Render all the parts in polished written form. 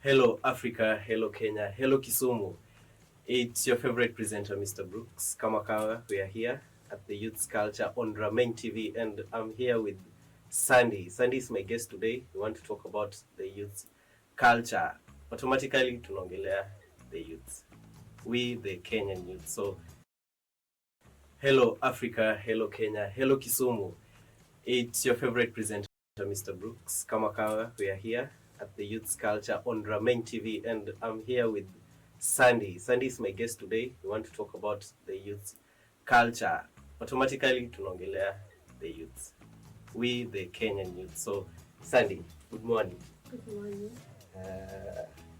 Hello Africa, hello Kenya, hello Kisumu. It's your favorite presenter, Mr. Brooks Kamakawa. We are here at the Youth Culture on Remain TV, and I'm here with Sandy. Sandy is my guest today. We want to talk about the youth culture. Automatically, tunaongelea the youth. We, the Kenyan youth. So, hello Africa, hello Kenya, hello Kisumu. It's your favorite presenter, Mr. Brooks Kamakawa. We are here at the Youth Culture on Remain TV, and I'm here with Sandy. Sandy is my guest today. We want to talk about the youth culture. Automatically, tunaongelea the youth. We, the Kenyan youth. So, Sandy, good morning. Good morning.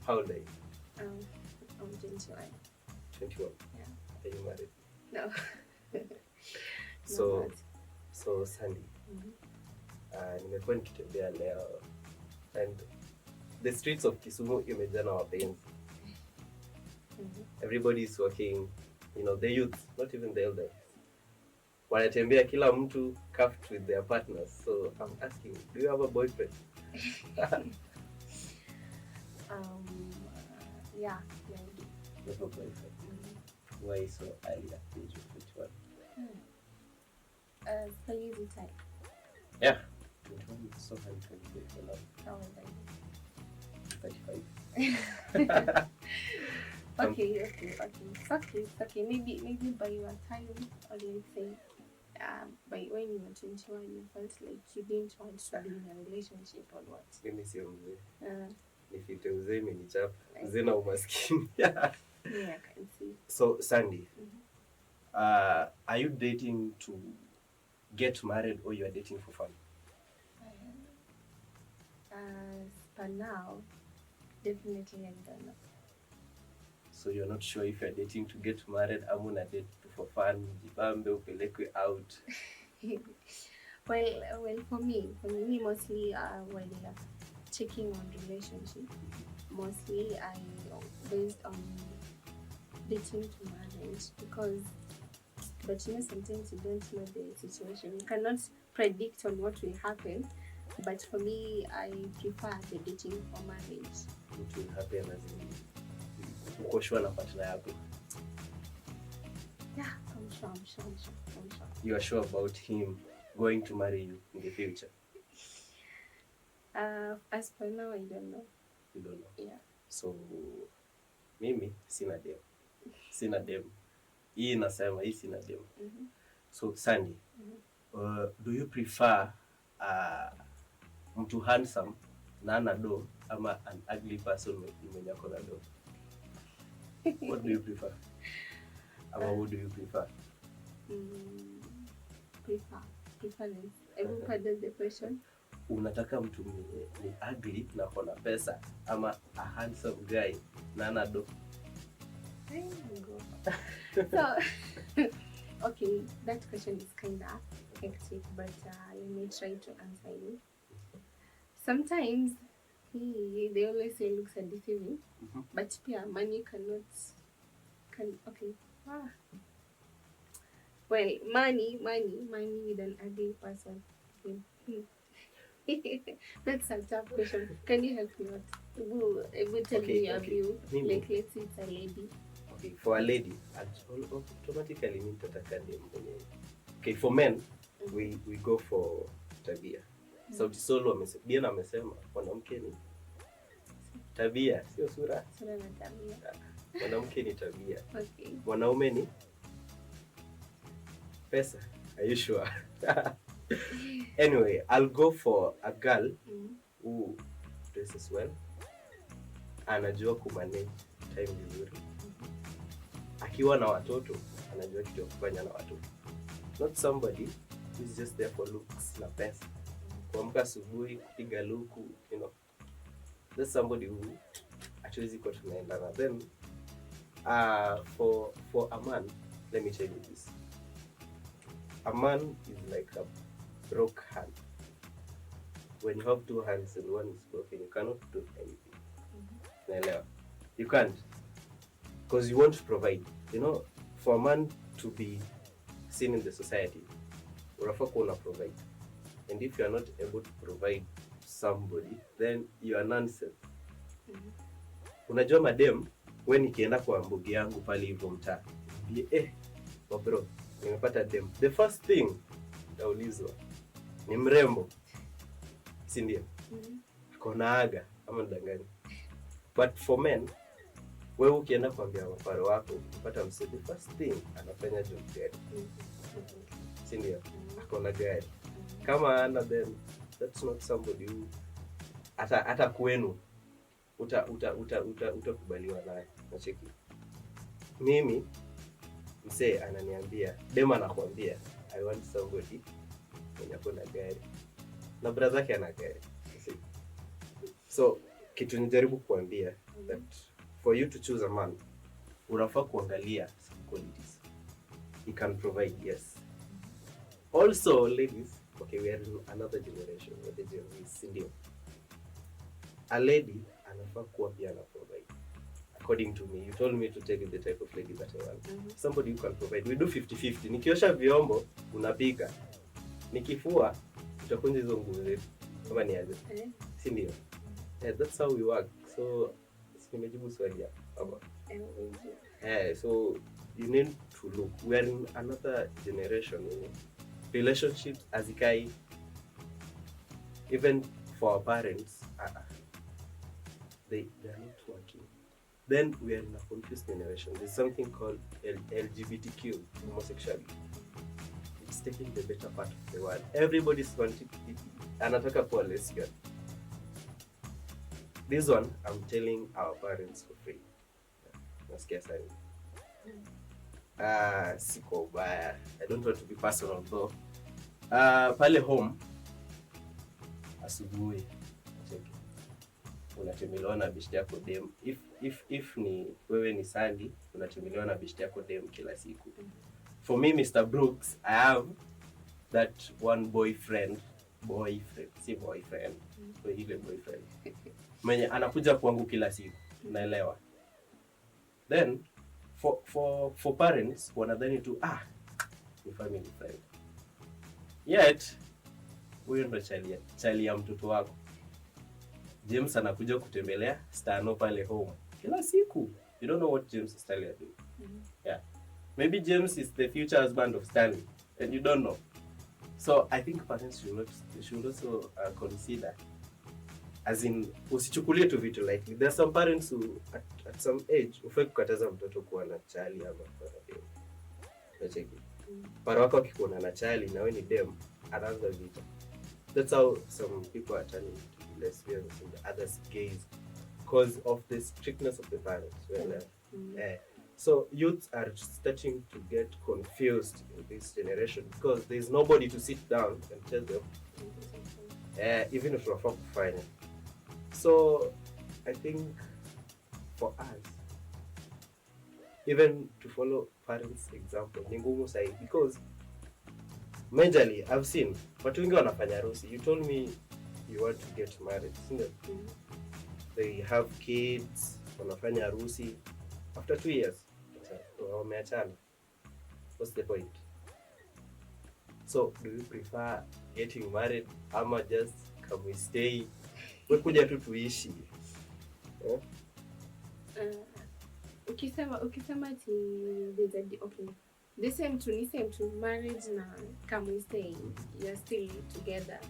How old are you? I'm 21. 21? Yeah. Are you married? No. So Sandy, nimekuwa nikitembea leo and the streets of Kisumu imejaa na wapenzi. Everybody is walking, the youth, not even the elders. Wanatembea kila mtu cuffed with their partners. So I'm asking, do you have a boyfriend? Yeah, You have a boyfriend. Why so early at the age of 21? For easy type. Yeah. 21 is so hard to get for love. How old are 35. you? Okay. Maybe by your time, or let's say, by when you were 21, you felt like you didn't want to be in a relationship or what? Mimi sio mzee. Nifite uzee imenichapa. Uzee na umaskini. Yeah, I can see. So, Sandy, are you dating to get married or you are dating for fun? For now, definitely I don't know. So you're not sure if you're dating to get married, I'm gonna date for fun, jibambe upelekwe out. Well, for me mostly when checking on relationship, mostly I based on dating to marriage but sometimes you don't know the situation. You cannot predict on what will happen. But for me, I prefer the dating for marriage. What will happen as in uko sure na partner yako? Yeah, I'm sure. You are sure about him going to marry you in the future? As for now, I don't know. You don't know? Yeah. So, mimi sina dem. Hii nasema hii sina dem. So, Sandy, do you prefer mtu handsome na ana do ama an ugly person mwenye ako na do? What do you prefer? What do you prefer? Preference. I will pardon the question. Unataka mtu ni ugly na ako na pesa ama a handsome guy na ana do? So, okay, that question is kind of hectic, but let me try to answer you. Sometimes they always say looks are deceiving, but yeah, money okay. Well, money with an ugly person. That's a tough question. Can you help me out? Will tell me your view. Like, let's say it's a lady. Okay, for a lady, automatically mean tataka dem. Okay, for men, we go for tabia. Sauti Sol Bien amesema mwanamke ni tabia, sio sura. Sura na tabia. Mwanamke ni tabia. Okay. Mwanaume ni pesa. Are you sure? Anyway, I'll go for a girl who dresses well. Anajua kumanage time vizuri. Akiwa na watoto, anajua kitu ya kufanya na watoto. Not somebody who's just there for looks na pesa. Kuamka asubuhi kupiga luku, That's somebody who actually got tunaendana. Then for a man, let me tell you this. A man is like a broke hand. When you have two hands and one is broken, you cannot do anything. You can't. Because you want to provide. For a man to be seen in the society, unafaa kuwa una provide. And if you are not able to provide somebody, then you are nonsense. Unajua madem, when nikienda kwa mbugi yangu pale hivyo mtaa, bro, nimepata dem. The first thing nitaulizwa, ni mrembo? Si ndio? Akona aga ama ndangani. But for men, wewe ukienda kuambia maparo wako, upata msidi, first thing anafanya job gari. Si ndio? Akona gari. Kama ana, then that's not somebody who hata kwenu utakubaliwa naye. Nacheki. Mimi msee ananiambia, dem anakuambia I want somebody mwenye akona gari. Na brother yake ana gari. So kitu nijaribu kuambia that for you to choose a man, unafaa kuangalia some qualities. He can provide, yes. Also, ladies, okay, we are in another generation, where the Gen Z, ndio. A lady anafaa kuwa pia na provide. According to me, you told me to take the type of lady that I want. Somebody who can provide. We do 50-50. Nikiosha vyombo, unapika. Nikifua, utakunja hizo nguo zetu. Kama ni aje. Si ndio? Yeah, that's how we work. So, nimejibu swali hapa. So you need to look. We are in another generation. Relationships azikai, even for our parents, they are not working. Then we are in a confused generation. There's something called LGBTQ, homosexuality. It's taking the better part of the world. Everybody's wanting, anataka kuwa lesbian. This one, I'm telling our parents for free. Nasikia sana. Siko ubaya. I don't want to be personal though. Pale home, asubuhi, cheki. Unatembelewa na bishti yako dem. If ni wewe ni Sandy, unatembelewa na bishti yako dem kila siku. For me, Mr. Brooks, I have that one boyfriend. Si boyfriend. Ile boyfriend. Mwenye anakuja kwangu kila siku. Unaelewa? Then for parents wanadhani tu ni family friend. Yet huyo ndo chali ya mtoto wako. James anakuja kutembelea Stano pale home kila siku. You don't know what James is telling you. Yeah. Maybe James is the future husband of Stanley and you don't know. So I think parents should also consider, as in, usichukulie tu vitu lightly. There are some parents who at some age ufai kukataza mtoto kuwa na chali ama kuwa na dem. Nacheki. Para wako akikuwa na chali na wewe ni dem, anaanza vita. That's how some people are turning to be lesbians and others gays because of the strictness of the parents. So youths are starting to get confused in this generation because there's nobody to sit down and tell them, even if you're fine. So I think for us, even to follow parents' example, ni ngumu sahi because majorly I've seen watu wengi wanafanya harusi. You told me you want to get married, isn't it? They have kids, wanafanya harusi. After 2 years, wameachana. What's the point? So, do you prefer getting married ama just can we stay? Wewe kuja tu tuishi. Ukisema ti okay. The same to marriage na can we stay? You're still together.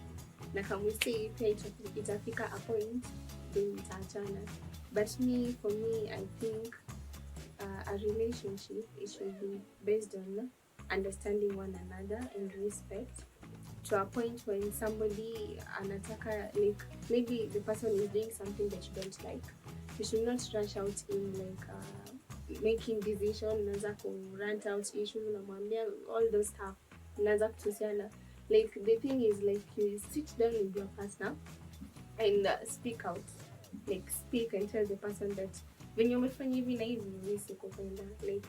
Na can we stay pia itafika a point then itaachana. But for me, I think a relationship, it should be based on understanding one another and respect, to a point when somebody anataka, like maybe the person is doing something that you don't like, you should not rush out in like making decision, naza ku rant out issues, unamwambia all those stuff, naza kutusiana. Like the thing is, like, you sit down with your partner and speak out, like speak and tell the person that when you're making hivi na hivi sikupenda, like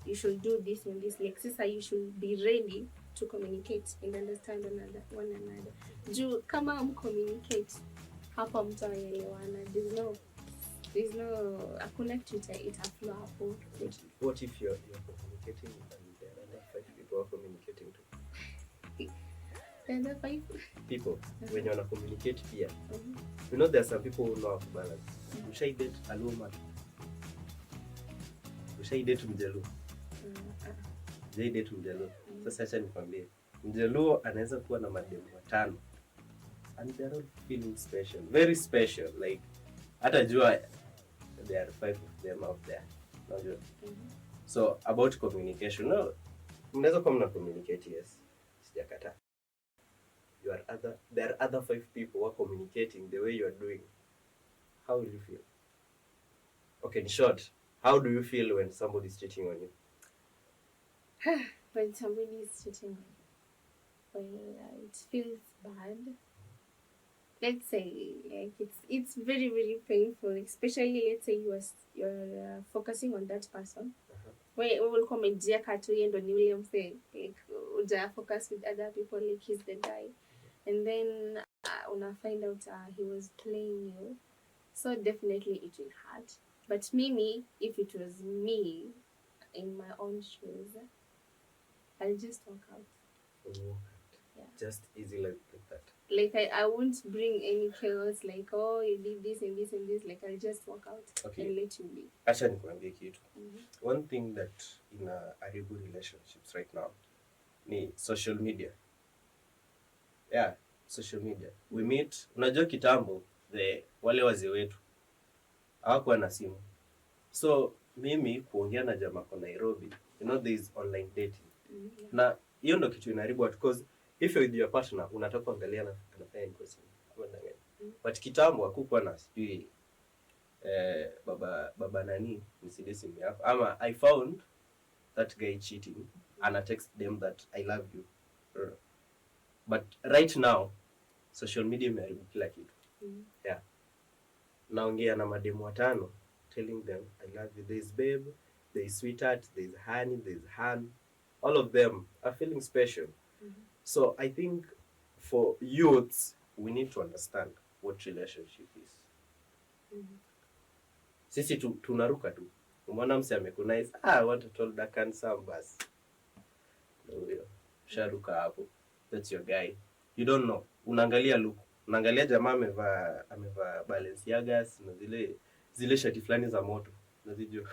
you should do this and this, like sasa you should be ready to communicate and understand one another. Juu kama communicate hapa mtaelewana, there's no hakuna kitu itaflow hapo. What if you're communicating and there are other 5 people are communicating too? There are 5 people when you wanna communicate here. You know there are some people who know how to balance. You should date a low man Ushaidate Mjaluo? Ah, Ujaidate Mjaluo? Sasa acha nikwambie. Mjaluo anaweza kuwa na mademu 5 and they're all feeling special, very special, like hata jua there are 5 of them out there. Unajua? So about communication, no, mnaweza kuwa mna communicate, yes, sijakataa. There are other 5 people who are communicating the way you are doing. How will you feel? Okay, in short, how do you feel when somebody is cheating on you? When somebody is cheating on me, well, it feels bad. Let's say, like, it's very, very painful, especially let's say you're focusing on that person. We will come and tu yeye ndo ni ule mse, like uja focus with other people like he's the guy, and then una find out he was playing you, so definitely it will hurt. But me, if it was me in my own shoes, I'll just walk out. Yeah. Just easy like that. Like I won't bring any chaos, like, oh, you did this and this and this. Like, I'll just walk out and let you be. Acha nikwambie kitu. One thing that inaharibu relationships right now ni social media. Yeah, social media. We meet, unajua kitambo, wale wazee wetu hawakuwa na simu. So mimi kuongea na jamaa kwa Nairobi, you know, there is online dating. Na hiyo ndo kitu inaharibu watu, because if you're with your partner unataka kuangalia na anafanya nini kwa simu. But kitambo hakukuwa na sijui baba nani nisidie simu yako, ama I found that guy cheating and I text them that I love you. But right now social media imeharibu kila kitu. Yeah. Naongea na mademu 5 telling them I love you. There is babe, there is sweetheart, there is honey, there is Han. All of them are feeling special. So I think for youths, we need to understand what relationship is. Sisi tunaruka tu. Umeona mse amekunice, I want to tell that handsome bas. Ndio. Sharuka hapo. That's your guy. You don't know. Unaangalia look. Unaangalia jamaa amevaa Balenciagas na zile shati fulani za moto. Unazijua?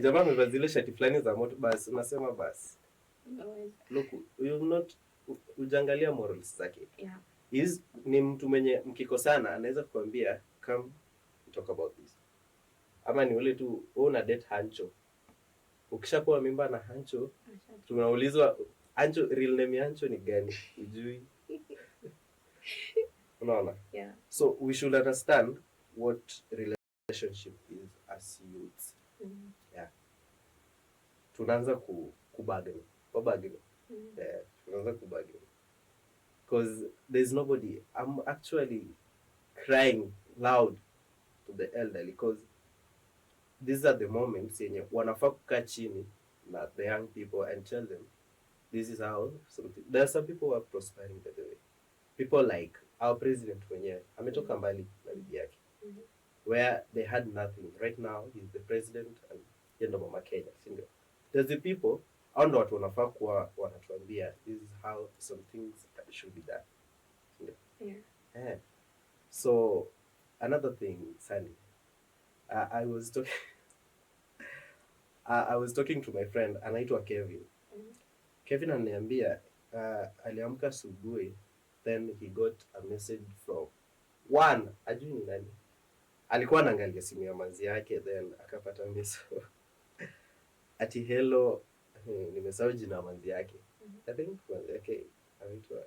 Jamaa amevaa zile shati fulani za moto, basi unasema basi. Look, you not ujangalia morals zake. Yeah. Ni mtu mwenye mkikosana anaweza kukwambia come talk about this. Ama ni ule tu una date Hancho. Ukishakuwa mimba na Hancho, tunaulizwa Hancho, real name ya Hancho ni gani? Ujui. Unaona? Yeah. So we should understand what relationship is as youths. Yeah. Tunaanza kubagani. Tunaanza kubagani. Because there's nobody. I'm actually crying loud to the elderly, because these are the moments yenye wanafaa kukaa chini na the young people and tell them this is how something. There are some people who are prospering, by the way. People like our president mwenyewe ametoka mbali na bibi yake, where they had nothing. Right now he's the president and yeye ndo mama Kenya, sindio? There's the people hao ndo watu wanafaa kuwa wanatuambia this is how some things should be done, sindio? Yeah. So another thing, Sandy, I was talking to my friend anaitwa Kevin. Kevin ananiambia aliamka asubuhi, then he got a message from one, ajui ni nani. Alikuwa anaangalia simu ya manzi yake, then akapata message ati hello, nimesahau jina ya manzi yake. I think manzi yake anaitwa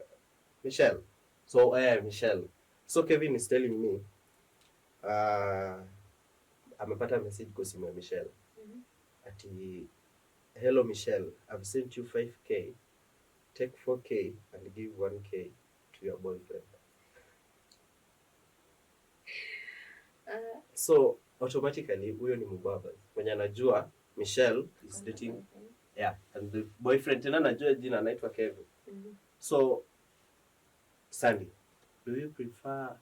Michelle. So Michelle. So Kevin is telling me amepata message kwa simu ya Michelle. Ati hello Michelle, I've sent you 5k. Take 4k and give 1k to your boyfriend. So automatically huyo ni mbaba mwenye anajua Michelle is dating, yeah, and the boyfriend tena anajua jina anaitwa Kevin. So Sandy, do you prefer,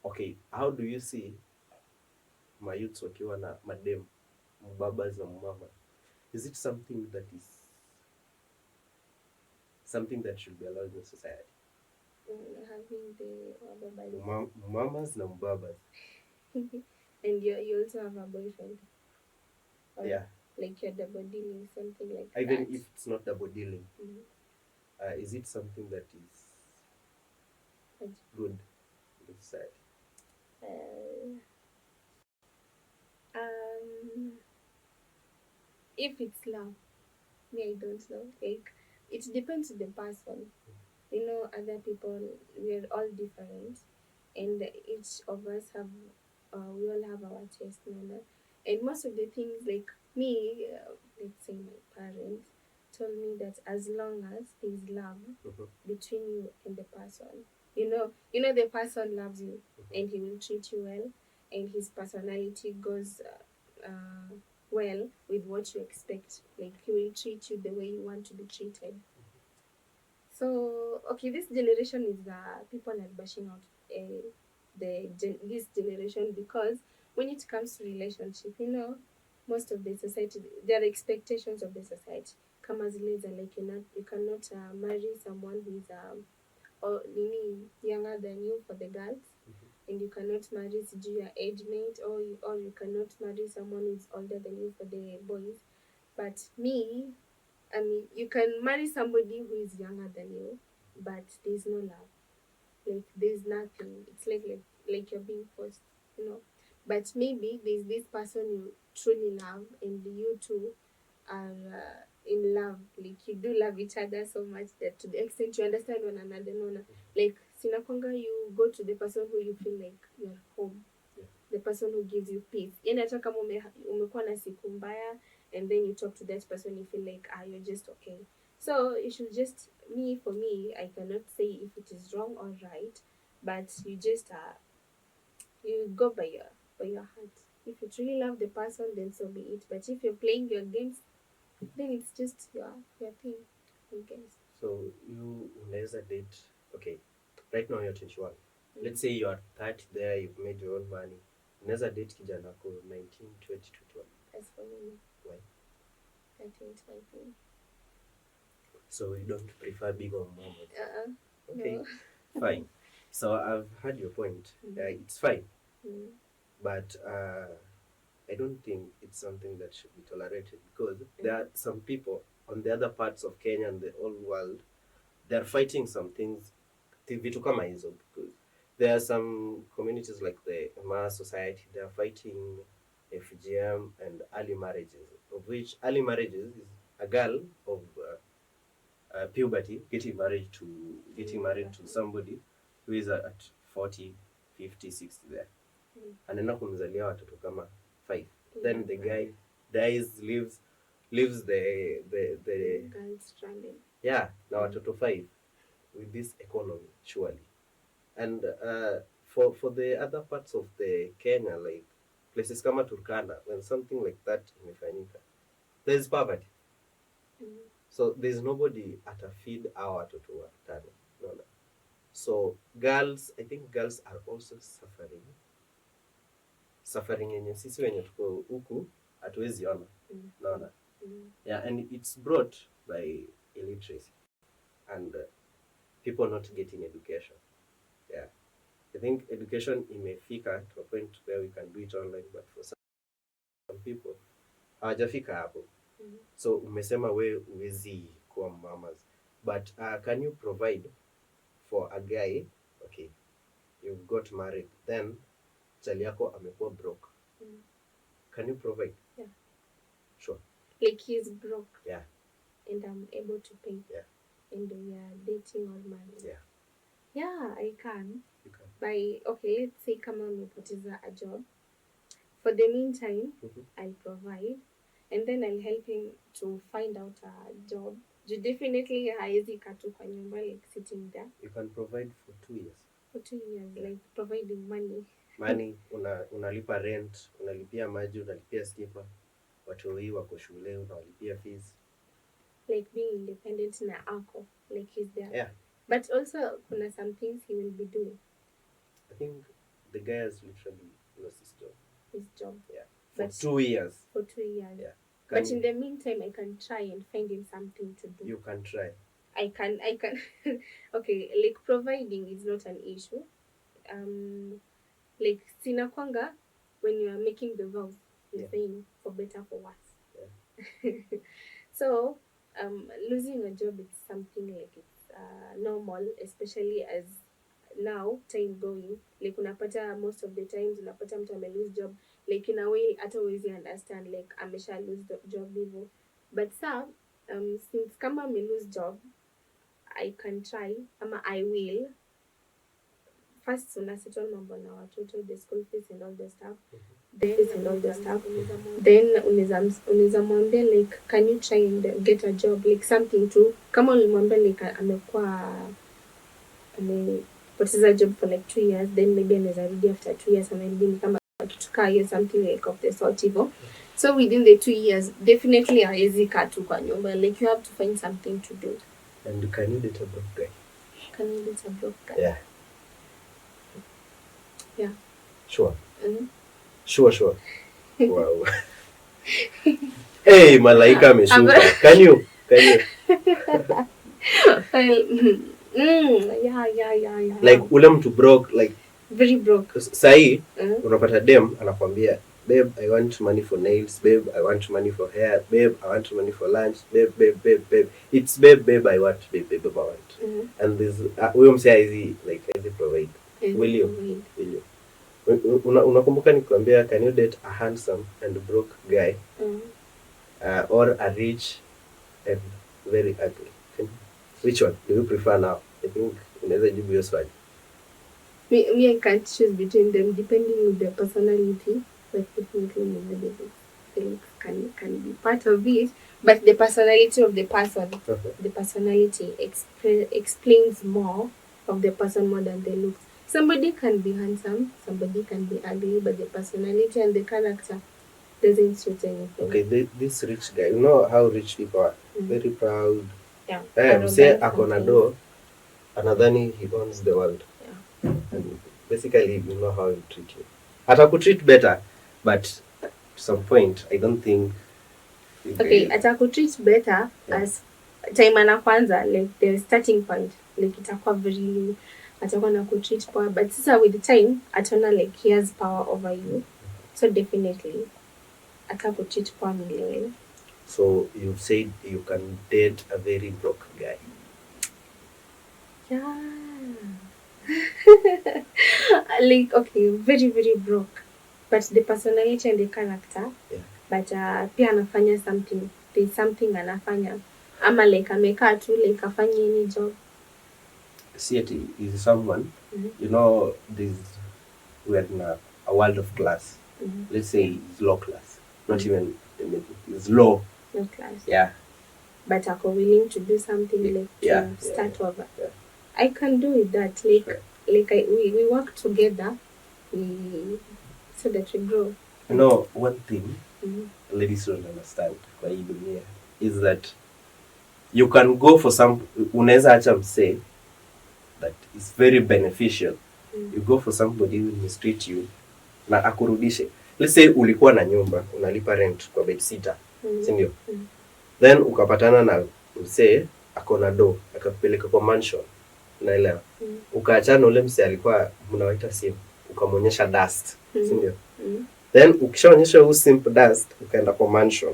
okay, how do you see my youths wakiwa na madem mbabas na mama? Is it something that should be allowed in society? Having the mamas na mbabas. And you also have a boyfriend? or like you're double dealing, something like even that. if it's not double dealing, is it something that is good in society? Um, if it's love, me, I don't know. Like, it depends on the person. You know, other people, we're all different, and each of us have, we all have our taste, Nana. And most of the things, like me, let's say my parents told me that as long as there's love between you and the person, the person loves you, and he will treat you well, and his personality goes well with what you expect. Like, he will treat you the way you want to be treated. So, okay, this generation is people are bashing out this generation, because when it comes to relationship, most of the society, there are expectations of the society. Kama zile za, like, you cannot marry someone who is or younger than you for the girls, and you cannot marry your age mate, or you cannot marry someone who is older than you for the boys. But me, I mean, you can marry somebody who is younger than you, but there's no love. Like, there's nothing. It's like you're being forced, you know. But maybe there's this person you truly love, and you two are in love. Like, you do love each other so much that to the extent you understand one another. No. Like, sinakwanga, you go to the person who you feel like you're home. The person who gives you peace. Yani hata kama umekuwa na siku mbaya, and then you talk to that person, you feel like, you're just okay. So you should just, for me, I cannot say if it is wrong or right, but you just you go by your heart. If you truly love the person, then so be it. But if you're playing your games, then it's just your thing, I guess. So you unaweza date, okay, right now you're 21. Let's say you are 30 there, you've made your own money. Unaweza date kijana ko 19, 20, 21. As for me, why? I think it's my thing. So you don't prefer big or moments? Okay, no. fine. So I've heard your point. It's fine. But I don't think it's something that should be tolerated, because there are some people on the other parts of Kenya and the whole world, they're fighting some things, vitu kama hizo, because there are some communities like the Maa society, they're fighting FGM and early marriages, of which early marriages is a girl of puberty getting married to somebody who is at 40, 50, 60 there. Anaenda kumzalia watoto kama 5. Then the guy dies, leaves the girl stranded. Yeah, na watoto 5 with this economy, surely. And for the other parts of the Kenya, like places kama Turkana, when something like that imefanyika, there's poverty. So there's nobody atafeed our watoto watano. No. So girls, I think girls are also suffering yenye sisi wenye tuko huku hatuwezi ona. Naona. Yeah, and it's brought by illiteracy and people not getting education. Yeah, I think education imefika to a point where we can do it online, but for some people hawajafika hapo. So umesema we uwezi kuwa mamas, but can you provide for a guy? Okay, you've got married, then chali yako amekuwa broke. Can you provide? Yeah. Sure. Like, he's broke. Yeah. And I'm able to pay. Yeah. And we are dating or married. Yeah. Yeah, I can. You can. Okay, let's say kama umepoteza a job. For the meantime, I'll provide, and then I'll help him to find out a job. Definitely haezi katu kwa nyumba, like sitting there. You can provide for 2 years. For 2 years, like providing money. Money, unalipa rent, unalipia maji, unalipia stima, watoi wako shule, unalipia fees. Like being independent na ako, like he's there. Yeah. But also, kuna some things he will be doing. I think the guy has literally lost his job. Yeah. For 2 years. For 2 years. Yeah. But in the meantime, I can try and find him something to do. You can try. I can. Okay, like providing is not an issue. Like sinakwanga, when you are making the vows, you're saying for better, for worse. So losing a job is something like it's normal, especially as now time going, like unapata most of the times unapata mtu ame lose job, like in a way hata huwezi understand like amesha lose the job hivyo. But since kama ame lose job, I can try ama I will first una settle mambo na watoto, the school fees and all the stuff, then unaweza mwambia like can you try and get a job, like something to, kama ulimwambia like amekuwa amepoteza job for like 2 years, then maybe anaweza rudi after 2 years ama maybe ni kama kitukaa hiyo something like of the sort hivyo. So within the 2 years definitely hawezi kaa tu kwa nyumba, like you have to find something to do. And can you date a broke guy? Can you date a broke guy? Yeah. Yeah. Sure. Sure. Wow. Hey, malaika ameshuka. Can you? Yeah. Like ule mtu broke, like very broke. Sahi, unapata dem anakwambia, babe, I want money for nails, babe, I want money for hair, babe, I want money for lunch, babe. It's babe, I want, babe, I want. And this, huyo msea hizi, like, hizi provide. Will you? Unakumbuka nikwambia, can you date a handsome and broke guy? Or a rich and very ugly? Which one do you prefer now? I think unaweza jibu hiyo swali. Me, I can't choose between them depending on their personality, but definitely the can be part of it. But the personality of the person, the personality explains more of the person more than the looks. Somebody can be handsome, somebody can be ugly, but the personality and the character doesn't suit anything. Okay, this rich guy, you know how rich people are, very proud. Yeah. Say akona do, anadhani he owns the world. Yeah. And basically, you know how he treat you. Atakutreat better, but to some point, I don't think. Okay, atakutreat better as time anakwanza, like the starting point, like itakuwa very, atakuwa na kutreat power, but sasa with the time, ataona like he has power over you, so definitely atakutreat power milele. So you said you can date a very broke guy. Yeah. Like, okay, very, very broke. But the personality and the character. Yeah. But pia anafanya something. There's something anafanya. Ama like amekaa tu, like afanya any job. See, it is someone, you know, we're in a world of class. Let's say it's low class. Not even, it's low. No class. Yeah. But ako willing to do something like to start over. Yeah. I can do with that. Like we work together, so that we grow. You know, one thing ladies don't understand kwa hii dunia is that you can go for some, unaweza acha msee that is very beneficial. You go for somebody who mistreat you na akurudishe. Let's say ulikuwa na nyumba, unalipa rent kwa bed sitter, si ndio? Then ukapatana na msee akona do, akakupeleka kwa mansion. Unaelewa? Ukaachana ule msee alikuwa mnawaita simu, ukamonyesha dust, si ndio? Then ukishaonyesha huyu simp dust, ukaenda kwa mansion.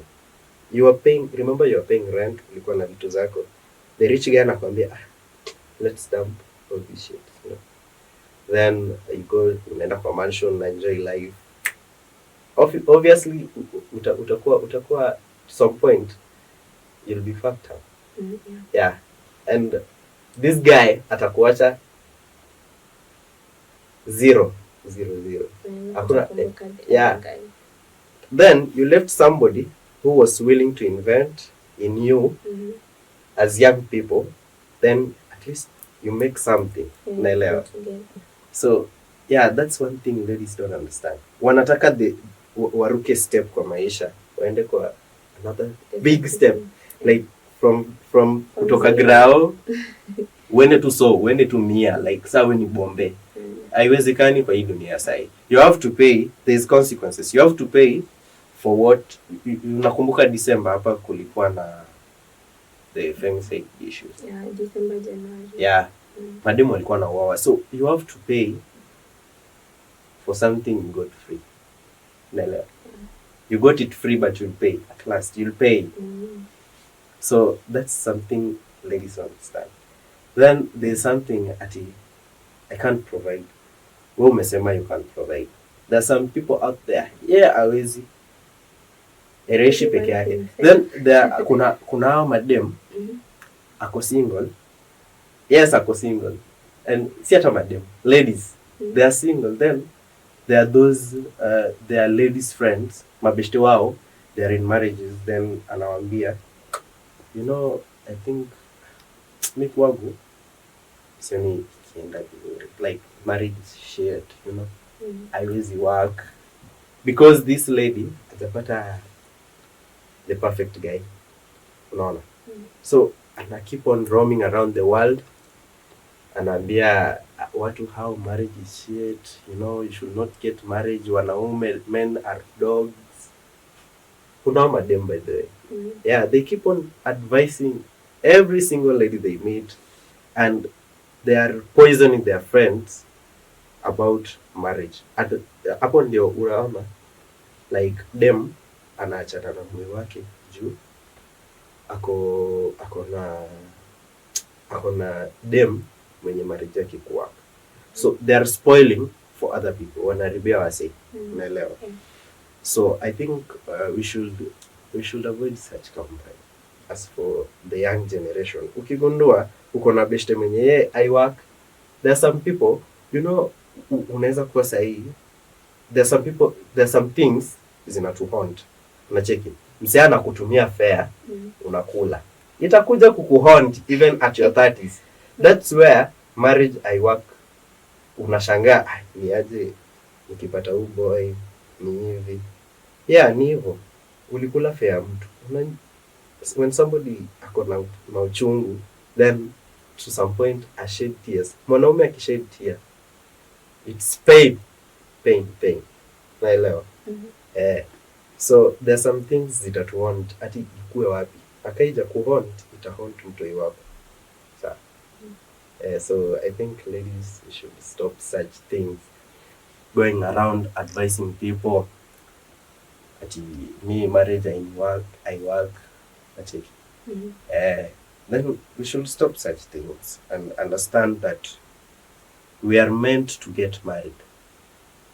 You are paying, remember you are paying rent, ulikuwa na vitu zako. The rich guy anakuambia, let's dump all this shit. You know? Then you go, unaenda kwa mansion na enjoy life. Obviously, utakuwa some point, you'll be fucked up. Yeah. And this guy atakuacha zero. Yeah. Then you left somebody who was willing to invest in you as young people. Then at least you make something. Naelewa. So yeah, that's one thing ladies don't understand. Wanataka waruke step kwa maisha, waende kwa another big step, like from kutoka grao uende tu mia, like sawa ni bombe. Haiwezekani kwa hii dunia sai. You have to pay, there's consequences. You have to pay for what. Unakumbuka December hapa kulikuwa na the femicide issues. Yeah, December, January. Yeah. Mademu walikuwa na wawa. So you have to pay for something you got free. Naelewa. You got it free, but you'll pay. At last, you'll pay. So that's something ladies don't understand. Then there's something I can't provide. Wewe umesema you can't provide. There's some people out there, yeah, hawezi ereshi peke yake. Then there kuna hao madem ako single. Yes, ako single. And si hata madem, ladies, they are single. Then there are those they are ladies friends, mabeshte wao, they are in marriages. Then anawambia, you know, I think mi kwangu sioni kienda vizuri, like marriage is shit, you know. Haiwezi work because this lady atapata the perfect guy, unaona. So ana keep on roaming around the world, anaambia watu how marriage is shit, you know, you should not get marriage, wanaume, men are dogs. Kuna madem, by the way, yeah, they keep on advising every single lady they meet, and they are poisoning their friends about marriage. Hapo ndio unaona like dem anaachana na mume wake juu ako na dem mwenye marriage yake kuwa. So they are spoiling for other people, wanaribia wase, unaelewa. So I think we should avoid such company. As for the young generation, ukigundua uko na beshte mwenye yeye I work, there are some people, you know, unaweza kuwa sahihi, there are some things zinatuhaunt. Unacheki msee anakutumia fare, unakula, itakuja kukuhaunt even at your 30s. That's where marriage I work, unashangaa ni aje nikipata huyu boy ni hivi. Yeah, ni hivyo, ulikula fare ya mtu. When somebody ako na uchungu, then to some point I shed tears. Mwanaume akished tear, it's pain. Naelewa. So there's some things zitatuhaunt ati ikue wapi. Akaija kuhaunt, itahaunt mtoi wako. So I think ladies should stop such things, going around advising people ati me marriage I work. Then we should stop such things and understand that we are meant to get married,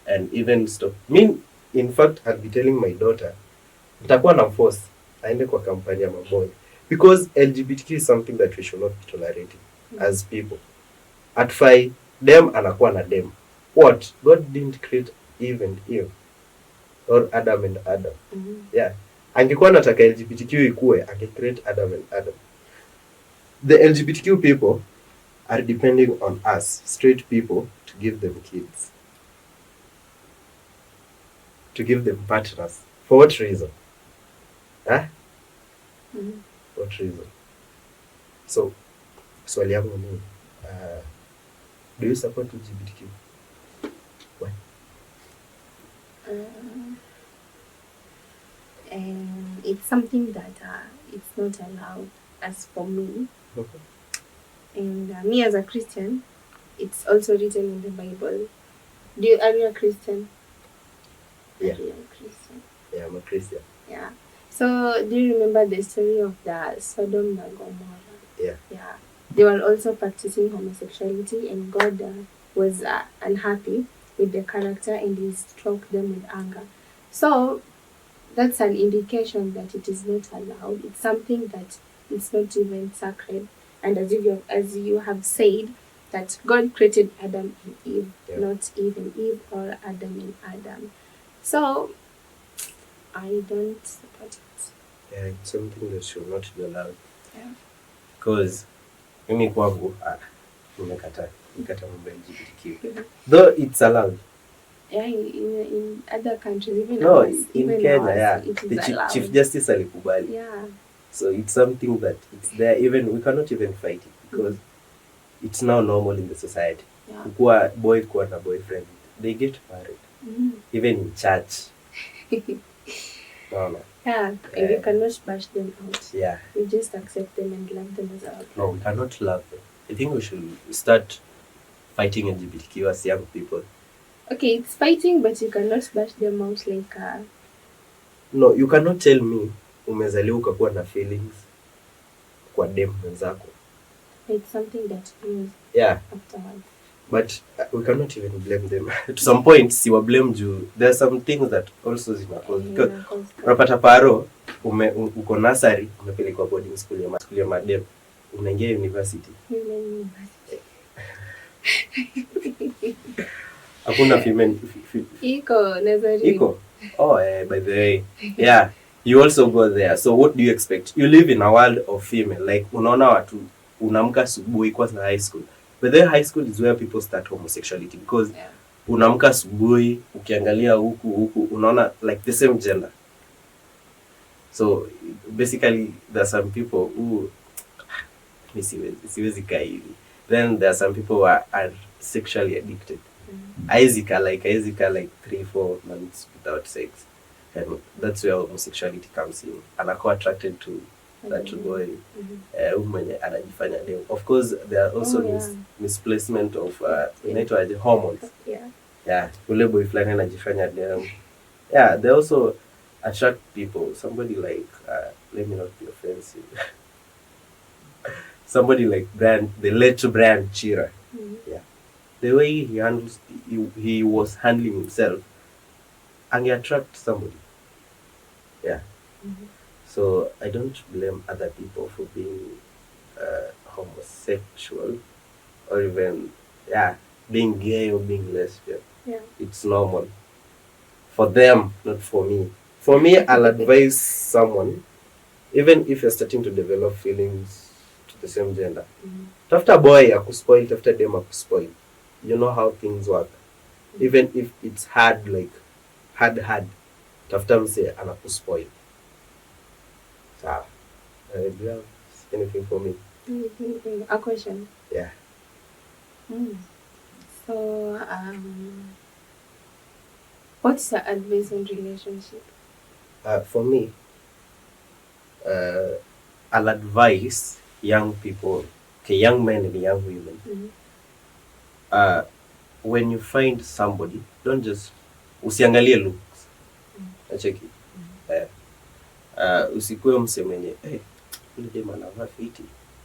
and even stop. In fact, I'll be telling my daughter, nitakuwa na force aende kwa kampani ya maboy, because LGBTQ is something that we should not be tolerating as people. At 5, dem anakuwa na dem. What? God didn't create Eve and Eve, or Adam and Adam. Yeah. Angekuwa nataka LGBTQ ikue, create Adam and Adam. The LGBTQ people are depending on us, straight people, to give them kids, to give them partners. For what reason? What reason? So, swali yangu ni, do you support LGBTQ? Why? It's something that it's not allowed as for me. And me as a Christian, it's also written in the Bible. Are you a Christian? Yeah. Are you a Christian? Yeah, I'm a Christian. Yeah. So do you remember the story of the Sodom and Gomorrah? Yeah. Yeah. They were also practicing homosexuality, and God was unhappy with their character, and He struck them with anger. So that's an indication that it is not allowed. It's something that it's not even sacred. And as you have said, that God created Adam and Eve, not Eve and Eve or Adam and Adam. So I don't support it. Yeah, it's something that should not be allowed. Yeah. Because mimi kwangu nimekata mambo ya LGBTQ. Though it's allowed. Yeah, in other countries, even no, ours, in even Kenya, ours, yeah, it is the allowed. Chief Justice alikubali. Yeah. So it's something that it's there. Even we cannot even fight it because it's now normal in the society. Yeah. Kuwa boy kuwa na boyfriend, they get married, even in church. No. Yeah, and you cannot bash them out. Yeah. You just accept them and love them as well. No, we cannot love them. I think we should start fighting LGBTQ as young people. Okay, it's fighting, but you cannot bash them out like No, you cannot tell me umezaliwa ukakuwa na feelings kwa dem mwenzako. It's something that grows afterwards. But we cannot even blame them. To some point, siwa blame juu. There are some things that also zinacause. Because unapata paro, uko nursery, umepelekwa boarding school ya madem, unaingia university. Hakuna female. Iko, nazari. Iko? Oh, by the way. Yeah, you also go there. So what do you expect? You live in a world of female. Like, unaona watu, unamka asubuhi kwanza high school. But then high school is where people start homosexuality. Because unamka asubuhi, ukiangalia huku, unaona like the same gender. So basically, there are some people who, siwezi kaa hivi. Then there are some people who are sexually addicted. Aizika like 3-4 months without sex, and that's where homosexuality comes in. Anakuwa attracted to that boy, mwenye anajifanya leo. Of course, there are also misplacement of inaitwa hormones. Ule boy fulani anajifanya leo. They also attract people. Somebody like let me not be offensive. Somebody like the late Brian Chira. The way he was handling himself, and he attract somebody. So I don't blame other people for being homosexual, or even being gay or being lesbian. It's normal for them, not for me. For me, I'll advise someone, even if you're starting to develop feelings to the same gender. Tafuta boy akuspoil, tafuta dem akuspoil. You know how things work. Even if it's hard, like hard, tafuta mse anakuspoil. Do you have anything for me? A question? Yeah. So, what's your advice on relationship? For me, I'll advise young people, young men and young women, when you find somebody, don't just usiangalie looks. Nacheki. Usikuwe mse mwenye ule dem anavaa fiti,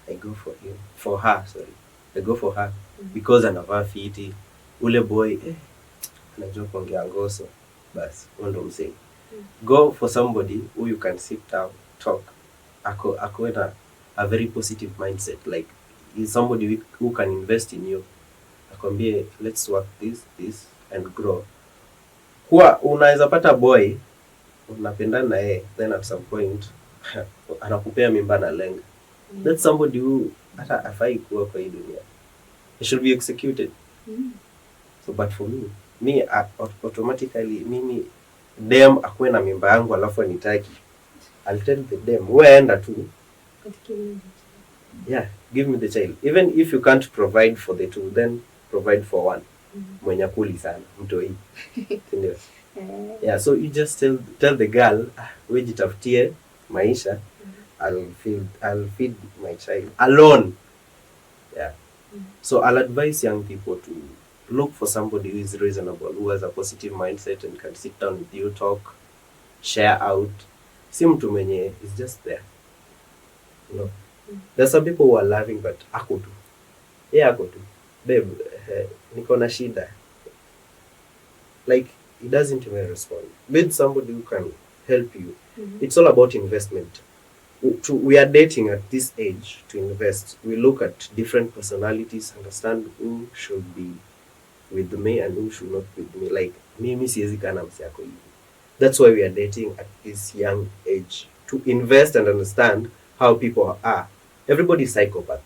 I go for him, for her, sorry. I go for her because anavaa fiti. Ule boy anajua kuongea ngoso, basi ndo mse. Go for somebody who you can sit down, talk. Ako na a very positive mindset, like he's somebody who can invest in you. Akwambie let's work this and grow. Kwa unaweza pata boy unapendana na yeye, then at some point anakupea mimba na lenga. That's somebody who hata afai kuwa kwa hii dunia. He should be executed. So but for me automatically mimi dem akwe na mimba yangu alafu anitaki, I'll tell the dem wewe enda tu, give me the child. Even if you can't provide for the two, then provide for one. Mwenye kuli sana mtoi. Ndio. So you just tell the girl, wewe jitafutie maisha, I'll feed my child alone. So I'll advise young people to look for somebody who is reasonable, who has a positive mindset and can sit down with you, talk, share out. Si mtu mwenye is just there. There's some people who are loving, but ako tu. Ako tu. Babe, niko na shida. Like, he doesn't even respond. With somebody who can help you. It's all about investment. We are dating at this age to invest. We look at different personalities, understand who should be with me and who should not be with me. Like, mimi siwezi kana mse yako hivi. That's why we are dating at this young age, to invest and understand how people are. Everybody is psychopath.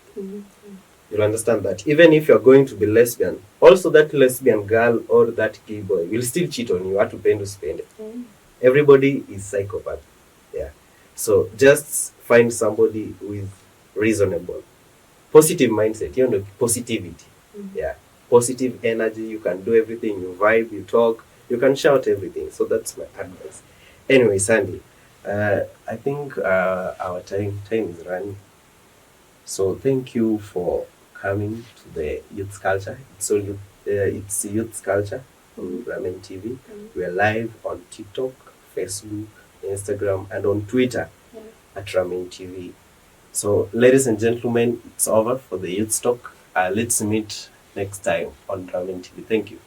You'll understand that. Even if you're going to be lesbian, also that lesbian girl or that gay boy will still cheat on you. Hatupende usipende. Everybody is psychopath. So just find somebody with reasonable, positive mindset. You know, positivity. Positive energy. You can do everything. You vibe, you talk, you can shout everything. So that's my advice. Anyway, Sandy, I think our time is running. So thank you for coming to the Youth Culture. It's Youth Culture on Ramen TV. We are live on TikTok, Facebook, Instagram, and on Twitter Yeah. at Ramen TV. So, ladies and gentlemen, it's over for the Youth Talk. Let's meet next time on Ramen TV. Thank you.